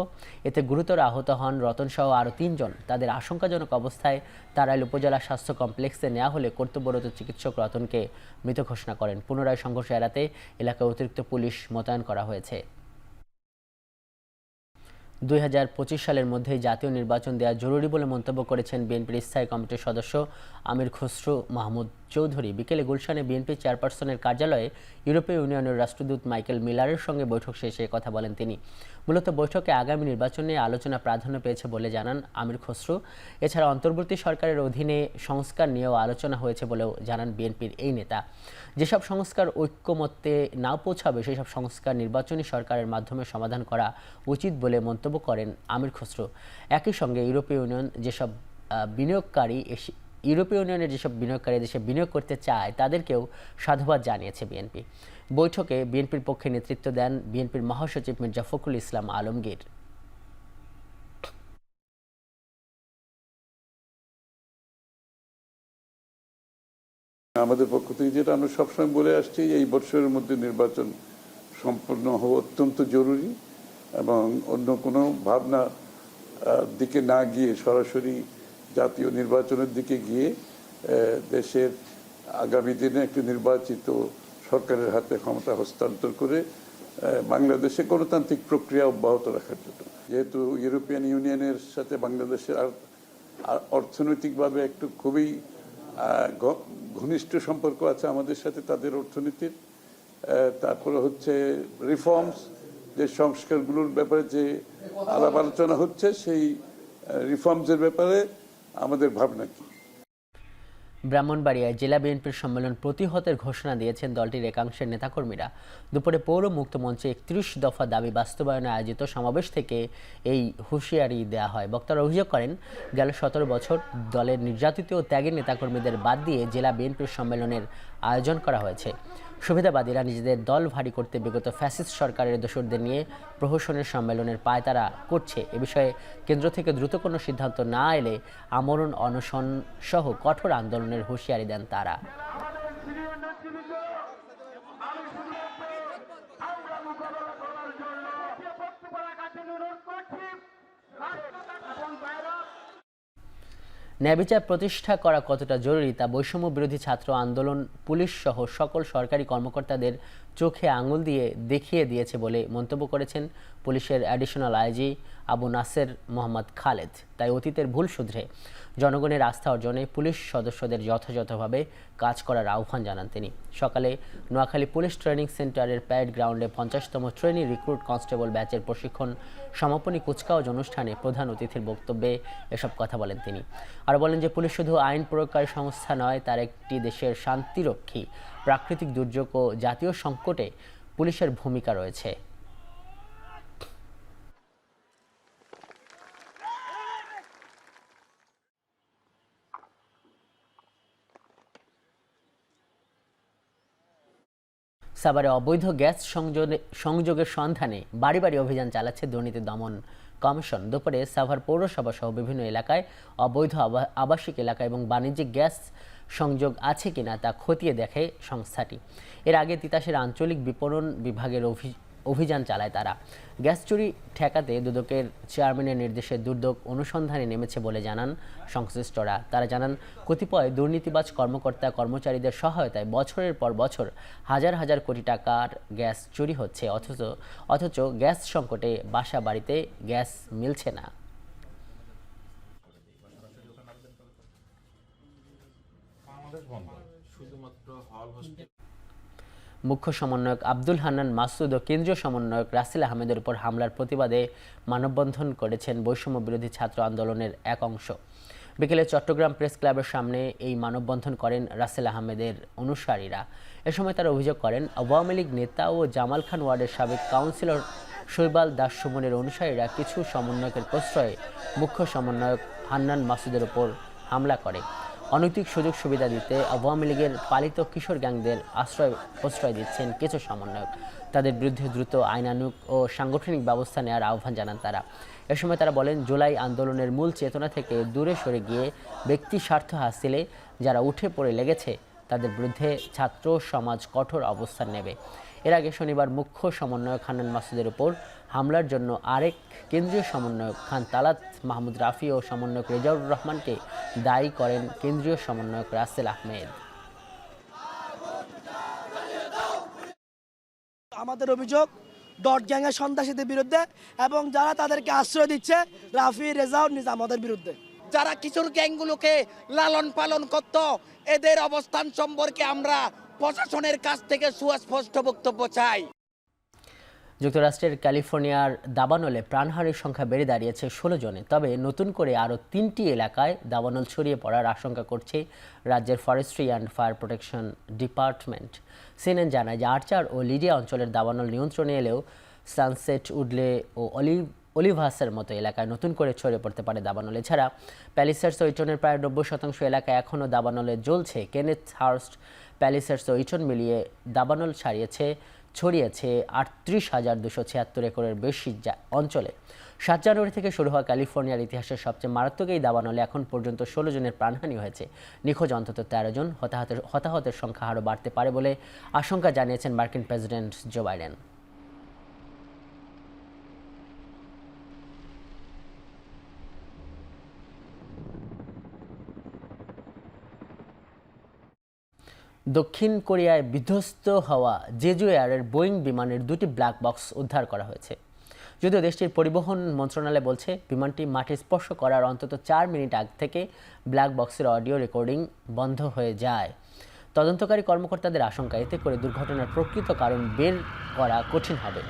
এতে গুরুতর আহত হন রতনসহ আরও 3 জন। তাদের আশঙ্কাজনক অবস্থায় তারাইল উপজেলা স্বাস্থ্য কমপ্লেক্সে নেওয়া হলে কর্তব্যরত চিকিৎসক রতনকে মৃত ঘোষণা করেন। পুনরায় সংঘর্ষ এড়াতে এলাকায় অতিরিক্ত পুলিশ মোতায়েন করা হয়েছে। 2025 সালের মধ্যেই জাতীয় নির্বাচন দেওয়া জরুরি বলে মন্তব্য করেছেন বিএনপির স্থায়ী কমিটির সদস্য আমির খসরু মাহমুদ চৌধুরী। বিকেলে গুলশানে বিএনপি চেয়ারপারসনের কার্যালয়ে ইউরোপীয় ইউনিয়নের রাষ্ট্রদূত মাইকেল মিলারের সঙ্গে বৈঠক শেষে কথা বলেন তিনি। মূলত বৈঠকে আগামী নির্বাচন নিয়ে আলোচনা প্রাধান্য পেয়েছে বলে জানান আমির খসরু। এছাড়া অন্তর্বর্তী সরকারের অধীনে সংস্কার নিয়েও আলোচনা হয়েছে বলেও জানান বিএনপির এই নেতা। যেসব সংস্কার ঐক্যমত্যে না পৌঁছাবে সেসব সংস্কার নির্বাচনী সরকারের মাধ্যমে সমাধান করা উচিত বলে মন্তব্য করেন আমির খসরু। একই সঙ্গে ইউরোপীয় ইউনিয়নের যেসব বিনিয়োগকারী দেশে বিনিয়োগ করতে চায় তাদেরকেও সাধুবাদ জানিয়েছে বিএনপি। বৈঠকে বিএনপির পক্ষে নেতৃত্ব দেন বিএনপির মহাসচিব মির্জা ফখরুল ইসলাম আলমগীর। আমাদের পক্ষ থেকে যেটা আমরা সবসময় বলে আসছি, এই বছরের মধ্যে নির্বাচন সম্পন্ন হওয়া অত্যন্ত জরুরি এবং অন্য কোনো ভাবনা দিকে না গিয়ে সরাসরি জাতীয় নির্বাচনের দিকে গিয়ে দেশের আগামী দিনে একটি নির্বাচিত সরকারের হাতে ক্ষমতা হস্তান্তর করে বাংলাদেশে গণতান্ত্রিক প্রক্রিয়া অব্যাহত রাখার জন্য। যেহেতু ইউরোপিয়ান ইউনিয়নের সাথে বাংলাদেশের অর্থনৈতিকভাবে একটু খুবই ঘনিষ্ঠ সম্পর্ক আছে আমাদের সাথে তাদের অর্থনীতির। তারপরে হচ্ছে রিফর্মস, যে সংস্কারগুলোর ব্যাপারে যে আলাপ আলোচনা হচ্ছে, সেই রিফর্মসের ব্যাপারে আমাদের ভাবনা কি। ব্রাহ্মণবাড়িয়ায় জেলা বিএনপির সম্মেলন প্রতিহতের ঘোষণা দিয়েছেন দলটির একাংশের নেতাকর্মীরা। দুপুরে পৌর মুক্ত মঞ্চে 31 দফা দাবি বাস্তবায়নে আয়োজিত সমাবেশ থেকে এই হুঁশিয়ারি দেওয়া হয়। বক্তারা অভিযোগ করেন, গেল 17 বছর দলের নির্যাতিত ও ত্যাগী নেতাকর্মীদের বাদ দিয়ে জেলা বিএনপির সম্মেলনের আয়োজন করা হয়েছে। সুবিধাবাদীরা নিজেদের দল ভারী করতে বিগত ফ্যাসিস্ট সরকারের দোসরদের নিয়ে প্রহসনের সম্মেলনের পায়তারা করছে। এ বিষয়ে কেন্দ্র থেকে দ্রুত কোনো সিদ্ধান্ত না এলে আমরণ অনশন সহ কঠোর আন্দোলনের হুঁশিয়ারি দেন তারা। ন্যায়বিচার প্রতিষ্ঠা করা কতটা জরুরি তা বৈষম্য বিরোধী ছাত্র আন্দোলন, পুলিশ সহ সকল সরকারি কর্মকর্তাদের চোখে আঙুল দিয়ে দেখিয়ে দিয়েছে বলে মন্তব্য করেছেন পুলিশের অ্যাডিশনাল আইজি আবু নাসের মোহাম্মদ খালেদ। তাই অতীতের ভুল শুধরে জনগণের আস্থা অর্জনে পুলিশ সদস্যদের যথাযথভাবে কাজ করার আহ্বান জানান তিনি। সকালে নোয়াখালী পুলিশ ট্রেনিং সেন্টারের প্যারেড গ্রাউন্ডে 50তম ট্রেনি রিক্রুট কনস্টেবল ব্যাচের প্রশিক্ষণ সমাপনী কুচকাওয়াজ অনুষ্ঠানে প্রধান অতিথির বক্তব্যে এসব কথা বলেন তিনি। আর বলেন যে পুলিশ শুধু আইন প্রয়োগকারী সংস্থা নয়, তার একটি দেশের শান্তিরক্ষী। প্রাকৃতিক দুর্যোগ ও জাতীয় সংকটে পুলিশের ভূমিকা রয়েছে। সাভারে অবৈধ গ্যাস সংযোগের সন্ধানে বাড়ি বাড়ি অভিযান চালাচ্ছে দুর্নীতি দমন কমিশন। দুপুরে সাভার পৌরসভা সহ বিভিন্ন এলাকায় অবৈধ আবাসিক এলাকা এবং বাণিজ্যিক গ্যাস সংযোগ আছে কিনা তা খতিয়ে দেখে সংস্থাটি। এর আগে তিতাসের আঞ্চলিক বিপণন বিভাগের অভিযান চালায় তারা। গ্যাস চুরি ঠেকাতে দুদকের চেয়ারম্যানের নির্দেশে দুদক অনুসন্ধানে নেমেছে বলে জানান সংশ্লিষ্টরা। তারা জানান, কতিপয় দুর্নীতিবাজ কর্মকর্তা কর্মচারীদের সহায়তায় বছরের পর বছর হাজার হাজার কোটি টাকার গ্যাস চুরি হচ্ছে, অথচ গ্যাস সংকটে বাসা বাড়িতে গ্যাস মিলছে না। মুখ্য সমন্বয়ক আব্দুল হান্নান মাসুদ ও কেন্দ্রীয় সমন্বয়ক রাসেল আহমেদের উপর হামলার প্রতিবাদে মানববন্ধন করেছেন বৈষম্য বিরোধী ছাত্র আন্দোলনের এক অংশ। বিকেলে চট্টগ্রাম প্রেস ক্লাবের সামনে এই মানববন্ধন করেন রাসেল আহমেদের অনুসারীরা। এ সময় তারা অভিযোগ করেন, আওয়ামী লীগ নেতা ও জামাল খান ওয়ার্ডের সাবেক কাউন্সিলর শৈবাল দাস সুমনের অনুসারীরা কিছু সমন্বয়কের প্রশ্রয়ে মুখ্য সমন্বয়ক হান্নান মাসুদের উপর হামলা করে। অনৈতিক সুযোগ সুবিধা দিতে আওয়ামী লীগের পালিত কিশোর গ্যাংদের প্রশ্রয় দিচ্ছেন কিছু সমন্বয়ক। তাদের বিরুদ্ধে দ্রুত আইনানুগ ও সাংগঠনিক ব্যবস্থা নেওয়ার আহ্বান জানান তারা। এ সময় তারা বলেন, জুলাই আন্দোলনের মূল চেতনা থেকে দূরে সরে গিয়ে ব্যক্তি স্বার্থ হাসিলে যারা উঠে পড়ে লেগেছে তাদের বিরুদ্ধে ছাত্র সমাজ কঠোর অবস্থান নেবে। এর আগে শনিবার মুখ্য সমন্বয়ক হান্নান মাসুদের উপর হামলার জন্য আরেক কেন্দ্রীয় সমন্বয়ক খান তালাত মাহমুদ রাফি ও সমন্বয়ক রেজাউর রহমানকে দায়ী করেন কেন্দ্রীয় সমন্বয়ক রাসেল আহমেদ। আমাদের অভিযোগ ডট গ্যাংয়ের সন্ত্রাসীদের বিরুদ্ধে এবং যারা তাদেরকে আশ্রয় দিচ্ছে রাফি, রেজাউর, নিজামদের বিরুদ্ধে। যারা কিশোর গ্যাংগুলোকে লালন পালন করত, এদের অবস্থান সম্পর্কে আমরা প্রশাসনের কাছ থেকে সুস্পষ্ট বক্তব্য চাই। যুক্তরাষ্ট্রের ক্যালিফোর্নিয়ার দাবানলে প্রাণহানির সংখ্যা বেড়ে দাঁড়িয়েছে 16 জনে। তবে নতুন করে আরও 3টি এলাকায় দাবানল ছড়িয়ে পড়ার আশঙ্কা করছে রাজ্যের forestry and fire protection department. CNN জানায় যে আর্চার ও লিডিয়া অঞ্চলের দাবানল নিয়ন্ত্রণে এলেও সানসেট, উডলে ও অলিভাসের মতো এলাকায় নতুন করে ছড়িয়ে পড়তে পারে দাবানল। এছাড়া প্যালিসার্স ও ইটনের প্রায় 90% এলাকায় এখনও দাবানলে জ্বলছে। কেনেথ হার্স্ট, প্যালিসার্স ও ইটন মিলিয়ে দাবানল ছড়িয়েছে 38,276 একরের বেশি অঞ্চলে। 7 জানুয়ারি থেকে শুরু হওয়া ক্যালিফোর্নিয়ার ইতিহাসের সবচেয়ে মারাত্মক এই দাবানলে এখন পর্যন্ত 16 জনের প্রাণহানি হয়েছে। নিখোঁজ অন্তত 13 জন। হতাহতের সংখ্যা আরও বাড়তে পারে বলে আশঙ্কা জানিয়েছেন মার্কিন প্রেসিডেন্ট জো বাইডেন। দক্ষিণ কোরিয়ায় বিধ্বস্ত হওয়া জেজু এয়ারের বোয়িং বিমানের 2টি ব্ল্যাক বক্স উদ্ধার করা হয়েছে। যদিও দেশটির পরিবহন মন্ত্রণালয় বলছে, বিমানটি মাটি স্পর্শ করার অন্তত 4 মিনিট আগ থেকে ব্ল্যাক বক্সের অডিও রেকর্ডিং বন্ধ হয়ে যায়। তদন্তকারী কর্মকর্তাদের আশঙ্কা, এতে করে দুর্ঘটনার প্রকৃত কারণ বের করা কঠিন হবে।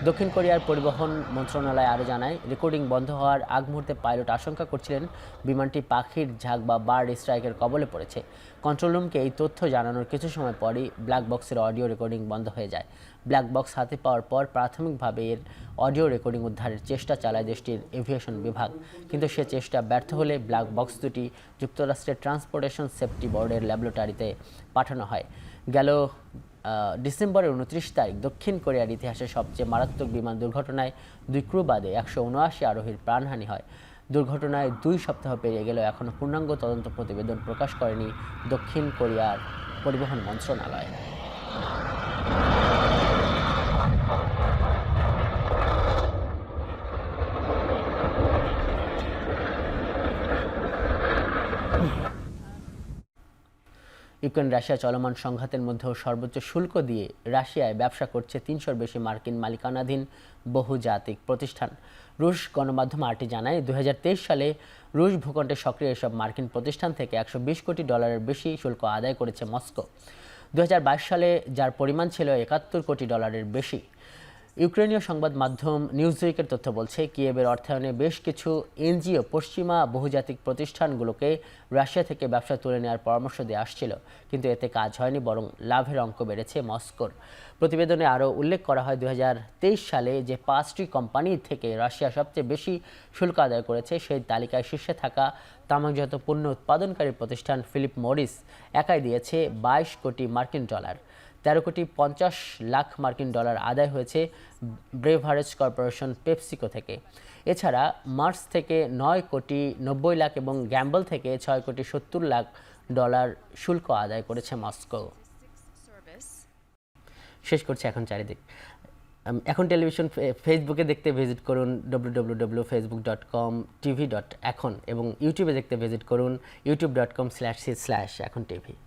দক্ষিণ কোরিয়ার পরিবহন মন্ত্রণালয় আরও জানায়, রেকর্ডিং বন্ধ হওয়ার আগ মুহূর্তে পাইলট আশঙ্কা করছিলেন বিমানটি পাখির ঝাঁক বা বার্ড স্ট্রাইকের কবলে পড়েছে। কন্ট্রোল রুমকে এই তথ্য জানানোর কিছু সময় পরই ব্ল্যাক বক্সের অডিও রেকর্ডিং বন্ধ হয়ে যায়। ব্ল্যাক বক্স হাতে পাওয়ার পর প্রাথমিকভাবে এর অডিও রেকর্ডিং উদ্ধারের চেষ্টা চালায় দেশটির এভিয়েশন বিভাগ, কিন্তু সে চেষ্টা ব্যর্থ হলে ব্ল্যাক বক্স দুটি যুক্তরাষ্ট্রের ট্রান্সপোর্টেশন সেফটি বোর্ডের ল্যাবরেটরিতে পাঠানো হয়। গেল ডিসেম্বরের 29 তারিখ দক্ষিণ কোরিয়ার ইতিহাসে সবচেয়ে মারাত্মক বিমান দুর্ঘটনায় 2 ক্রু বাদে 179 আরোহীর প্রাণহানি হয়। দুর্ঘটনায় 2 সপ্তাহ পেরিয়ে গেলেও এখনও পূর্ণাঙ্গ তদন্ত প্রতিবেদন প্রকাশ করেনি দক্ষিণ কোরিয়ার পরিবহন মন্ত্রণালয়। ইউক্রেন রাশিয়া চলমান সংঘাতের মধ্যেও সর্বোচ্চ শুল্ক দিয়ে রাশিয়ায় ব্যবসা করছে 300-র বেশি মার্কিন মালিকানাধীন বহুজাতিক প্রতিষ্ঠান। রুশ গণমাধ্যম আরটি জানায়, 2023 সালে রুশ ভূখণ্ডে সক্রিয় এসব মার্কিন প্রতিষ্ঠান থেকে $120 কোটি বেশি শুল্ক আদায় করেছে মস্কো। 2022 সালে যার পরিমাণ ছিল $71 কোটি বেশি। ইউক্রেনীয় সংবাদ মাধ্যম নিউজউইকের তথ্য বলছে, কিয়েভের অর্থায়নে বেশ কিছু এনজিও পশ্চিমা বহুজাতিক প্রতিষ্ঠানগুলোকে রাশিয়া থেকে ব্যবসা তুলে নেওয়ার পরামর্শ দিয়ে আসছিল, কিন্তু এতে কাজ হয়নি, বরং লাভের অঙ্ক বেড়েছে মস্কোর। প্রতিবেদনে আরও উল্লেখ করা হয়, 2023 সালে যে 5টি কোম্পানি থেকে রাশিয়া সবচেয়ে বেশি শুল্ক আদায় করেছে সেই তালিকায় শীর্ষে থাকা তামাকজাত পণ্য উৎপাদনকারী প্রতিষ্ঠান ফিলিপ মরিস একাই দিয়েছে $22 কোটি। 13 কোটি 50 লাখ মার্কিন ডলার আদায় হয়েছে ব্রেভারেজ কর্পোরেশন পেপসিকো থেকে। এছাড়া মার্স থেকে 9 কোটি 90 লাখ এবং গ্যাম্বল থেকে 6 কোটি 70 লাখ ডলার শুল্ক আদায় করেছে মস্কো। শেষ করছে এখন চারিদিক। এখন টেলিভিশন ফেসবুকে দেখতে ভিজিট করুন www.facebook.com/tv.এখন এবং ইউটিউবে দেখতে ভিজিট করুন youtube.com/এখন TV।